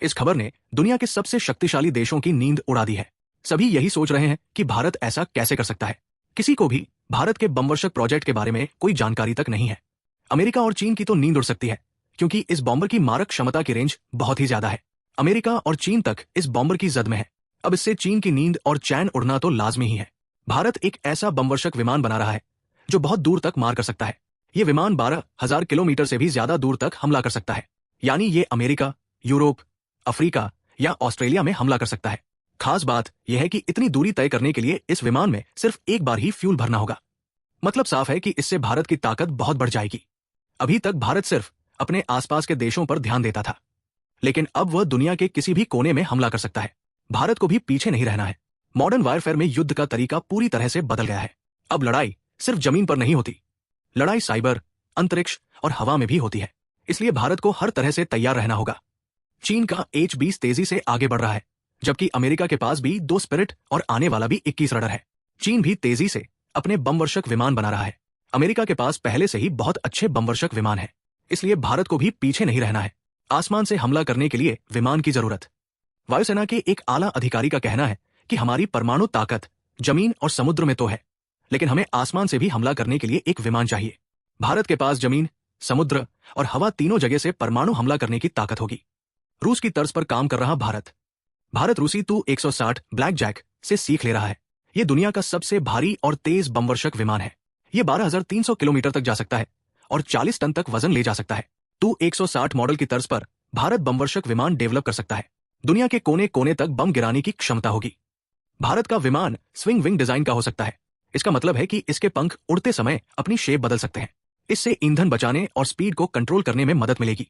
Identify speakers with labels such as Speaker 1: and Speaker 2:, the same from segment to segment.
Speaker 1: इस खबर ने दुनिया के सबसे शक्तिशाली देशों की नींद उड़ा दी है। सभी यही सोच रहे हैं कि भारत ऐसा कैसे कर सकता है। किसी को भी भारत के बमवर्षक प्रोजेक्ट के बारे में कोई जानकारी तक नहीं है। अमेरिका और चीन की तो नींद उड़ सकती है, क्योंकि इस बॉम्बर की मारक क्षमता की रेंज बहुत ही ज्यादा है। अमेरिका और चीन तक इस बॉम्बर की जद में है। अब इससे चीन की नींद और चैन उड़ना तो लाजमी ही है। भारत एक ऐसा बमवर्षक विमान बना रहा है जो बहुत दूर तक मार कर सकता है। ये विमान 12,000 किलोमीटर से भी ज्यादा दूर तक हमला कर सकता है। यानी ये अमेरिका, यूरोप, अफ्रीका या ऑस्ट्रेलिया में हमला कर सकता है। खास बात यह है कि इतनी दूरी तय करने के लिए इस विमान में सिर्फ एक बार ही फ्यूल भरना होगा। मतलब साफ है कि इससे भारत की ताकत बहुत बढ़ जाएगी। अभी तक भारत सिर्फ अपने आसपास के देशों पर ध्यान देता था, लेकिन अब वह दुनिया के किसी भी कोने में हमला कर सकता है। भारत को भी पीछे नहीं रहना है। मॉडर्न वारफेयर में युद्ध का तरीका पूरी तरह से बदल गया है। अब लड़ाई सिर्फ जमीन पर नहीं होती, लड़ाई साइबर, अंतरिक्ष और हवा में भी होती है। इसलिए भारत को हर तरह से तैयार रहना होगा। चीन का H-20 तेजी से आगे बढ़ रहा है, जबकि अमेरिका के पास भी 2 स्पिरिट और आने वाला भी 21 रडर है। चीन भी तेजी से अपने बमवर्षक विमान बना रहा है। अमेरिका के पास पहले से ही बहुत अच्छे बमवर्षक विमान है, इसलिए भारत को भी पीछे नहीं रहना है। आसमान से हमला करने के लिए विमान की जरूरत। वायुसेना के एक आला अधिकारी का कहना है कि हमारी परमाणु ताकत जमीन और समुद्र में तो है, लेकिन हमें आसमान से भी हमला करने के लिए एक विमान चाहिए। भारत के पास जमीन, समुद्र और हवा तीनों जगह से परमाणु हमला करने की ताकत होगी। रूस की तर्ज पर काम कर रहा भारत रूसी तु-160 ब्लैक जैक से सीख ले रहा है। यह दुनिया का सबसे भारी और तेज बमवर्षक विमान है। यह 12,300 किलोमीटर तक जा सकता है और 40 टन तक वजन ले जा सकता है। तु-160 मॉडल की तर्ज पर भारत बमवर्षक विमान डेवलप कर सकता है। दुनिया के कोने कोने तक बम गिराने की क्षमता होगी। भारत का विमान स्विंग विंग डिजाइन का हो सकता है। इसका मतलब है कि इसके पंख उड़ते समय अपनी शेप बदल सकते हैं। इससे ईंधन बचाने और स्पीड को कंट्रोल करने में मदद मिलेगी।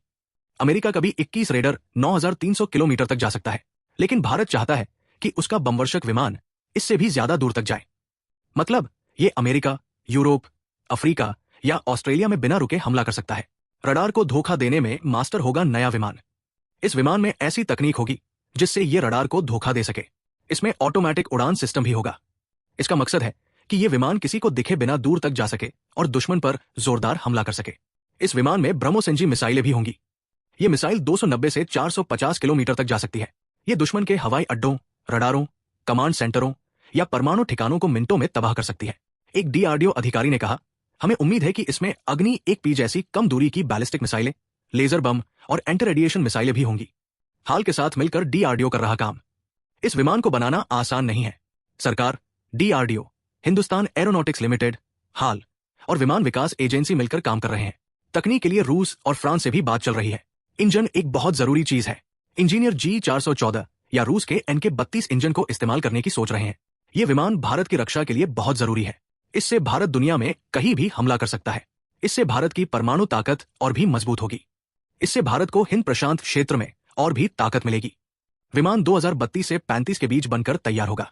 Speaker 1: अमेरिका का भी 21 रेडर 9,300 किलोमीटर तक जा सकता है, लेकिन भारत चाहता है कि उसका बमवर्षक विमान इससे भी ज्यादा दूर तक जाए। मतलब ये अमेरिका, यूरोप, अफ्रीका या ऑस्ट्रेलिया में बिना रुके हमला कर सकता है। रडार को धोखा देने में मास्टर होगा नया विमान। इस विमान में ऐसी तकनीक होगी जिससे ये रडार को धोखा दे सके। इसमें ऑटोमेटिक उड़ान सिस्टम भी होगा। इसका मकसद है कि ये विमान किसी को दिखे बिना दूर तक जा सके और दुश्मन पर जोरदार हमला कर सके। इस विमान में ब्रह्मोस-एनजी मिसाइलें भी होंगी। ये मिसाइल 290 से 450 किलोमीटर तक जा सकती है। ये दुश्मन के हवाई अड्डों, रडारों, कमांड सेंटरों या परमाणु ठिकानों को मिनटों में तबाह कर सकती है। एक DRDO अधिकारी ने कहा, हमें उम्मीद है कि इसमें अग्नि 1P जैसी कम दूरी की बैलिस्टिक मिसाइलें, लेजर बम और एंटी रेडिएशन मिसाइलें भी होंगी। हाल के साथ मिलकर DRDO कर रहा काम। इस विमान को बनाना आसान नहीं है। सरकार, DRDO, हिंदुस्तान एरोनॉटिक्स लिमिटेड, हाल और विमान विकास एजेंसी मिलकर काम कर रहे हैं। तकनीक के लिए रूस और फ्रांस से भी बात चल रही है। इंजन एक बहुत जरूरी चीज है। इंजीनियर G414 या रूस के NK-32 इंजन को इस्तेमाल करने की सोच रहे हैं। ये विमान भारत की रक्षा के लिए बहुत जरूरी है। इससे भारत दुनिया में कहीं भी हमला कर सकता है। इससे भारत की परमाणु ताकत और भी मजबूत होगी। इससे भारत को हिंद प्रशांत क्षेत्र में और भी ताकत मिलेगी। विमान 2032 से 35 के बीच बनकर तैयार होगा।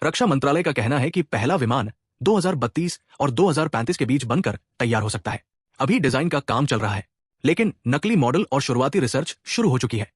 Speaker 1: रक्षा मंत्रालय का कहना है कि पहला विमान 2032 और 2035 के बीच बनकर तैयार हो सकता है। अभी डिजाइन का काम चल रहा है, लेकिन नकली मॉडल और शुरुआती रिसर्च शुरू हो चुकी है।